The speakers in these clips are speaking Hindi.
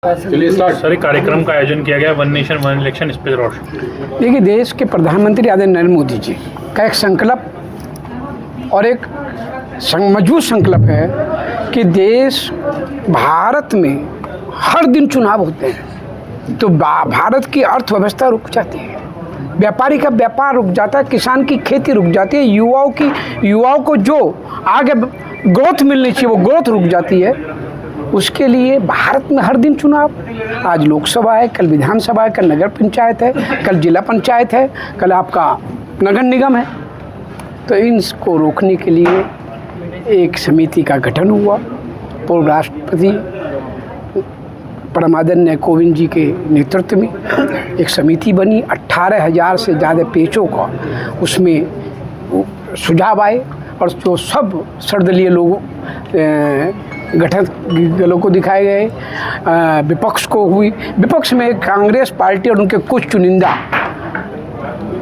चलिए स्टार्ट। सर, कार्यक्रम का आयोजन किया गया one nation one election special road show. देखिए, देश के प्रधानमंत्री आदरणीय नरेंद्र मोदी जी का एक संकल्प और एक मजबूत संकल्प है कि देश भारत में हर दिन चुनाव होते हैं तो भारत की अर्थव्यवस्था रुक जाती है, व्यापारी का व्यापार रुक जाता है, किसान की खेती रुक जाती है, युवाओं को जो आगे ग्रोथ मिलनी चाहिए वो ग्रोथ रुक जाती है। उसके लिए भारत में हर दिन चुनाव, आज लोकसभा है, कल विधानसभा है, कल नगर पंचायत है, कल जिला पंचायत है, कल आपका नगर निगम है। तो इनको रोकने के लिए एक समिति का गठन हुआ। पूर्व राष्ट्रपति परमादरणीय कोविंद जी के नेतृत्व में एक समिति बनी। 18,000 से ज़्यादा पेजों का उसमें सुझाव आए और जो सब सर्वदलीय लोगों गठन दलों को दिखाए गए, विपक्ष को हुई। विपक्ष में कांग्रेस पार्टी और उनके कुछ चुनिंदा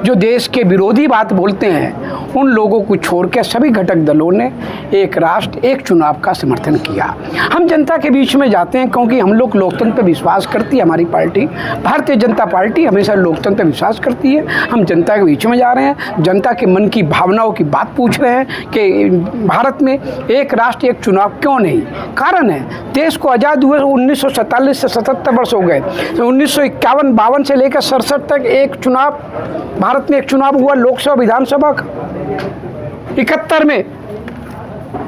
जो देश के विरोधी बात बोलते हैं उन लोगों को छोड़ के सभी घटक दलों ने एक राष्ट्र एक चुनाव का समर्थन किया। हम जनता के बीच में जाते हैं क्योंकि हम लोग लोकतंत्र पर विश्वास करती है। हमारी पार्टी भारतीय जनता पार्टी हमेशा लोकतंत्र पर विश्वास करती है। हम जनता के बीच में जा रहे हैं, जनता के मन की भावनाओं की बात पूछ रहे हैं कि भारत में एक राष्ट्र एक चुनाव क्यों नहीं। कारण है, देश को आज़ाद हुए 1947 से 77 वर्ष हो गए। 1951-52 से लेकर 67 तक एक चुनाव भारत में एक चुनाव हुआ, लोकसभा विधानसभा का। 71 में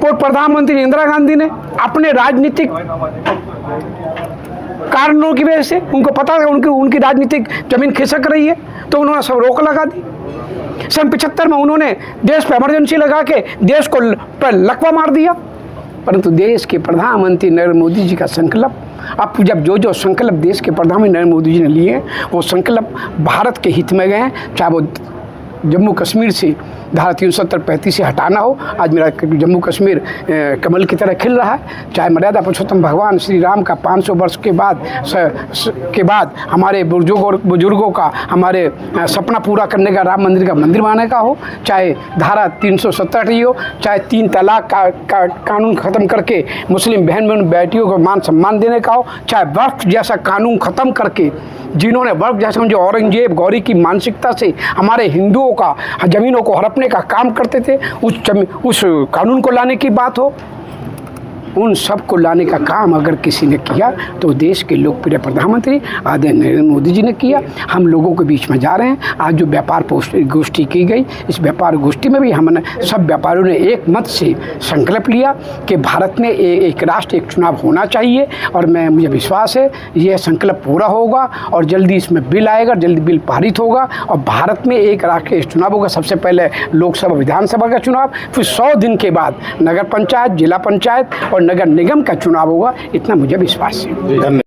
पूर्व प्रधानमंत्री इंदिरा गांधी ने अपने राजनीतिक कारणों की वजह से, उनको पता था उनकी राजनीतिक जमीन खिसक रही है, तो उन्होंने सब रोक लगा दी। सन 75 में उन्होंने देश पर इमरजेंसी लगा के देश को पर लकवा मार दिया। परंतु देश के प्रधानमंत्री नरेंद्र मोदी जी का संकल्प, अब जब जो संकल्प देश के प्रधानमंत्री नरेंद्र मोदी जी ने लिए वो संकल्प भारत के हित में गए हैं। चाहे वो जम्मू कश्मीर से धारा 370-35 से हटाना हो, आज मेरा जम्मू कश्मीर कमल की तरह खिल रहा है। चाहे मर्यादा पुरुषोत्तम भगवान श्री राम का 500 वर्ष के बाद हमारे बुजुर्गों का हमारे सपना पूरा करने का राम मंदिर का मंदिर बनाने का हो, चाहे धारा 370 हो, चाहे 3 तलाक का कानून ख़त्म करके मुस्लिम बहन बेटियों को मान सम्मान देने का हो, चाहे वक्फ जैसा कानून ख़त्म करके जिन्होंने वक्फ जैसा जो औरंगजेब गौरी की मानसिकता से हमारे हिंदुओं का ज़मीनों को हड़पने का काम करते थे, उस कानून को लाने की बात हो, उन सब को लाने का काम अगर किसी ने किया तो देश के लोकप्रिय प्रधानमंत्री आदरणीय नरेंद्र मोदी जी ने किया। हम लोगों के बीच में जा रहे हैं। आज जो व्यापार गोष्ठी की गई, इस व्यापार गोष्ठी में भी हमने सब व्यापारियों ने एक मत से संकल्प लिया कि भारत में एक राष्ट्र एक चुनाव होना चाहिए। और मुझे विश्वास है यह संकल्प पूरा होगा और जल्दी इसमें बिल आएगा, जल्दी बिल पारित होगा और भारत में एक राष्ट्र एक चुनाव होगा। सबसे पहले लोकसभा विधानसभा का चुनाव, फिर 100 दिन के बाद नगर पंचायत, जिला पंचायत और नगर निगम का चुनाव होगा। इतना मुझे विश्वास है।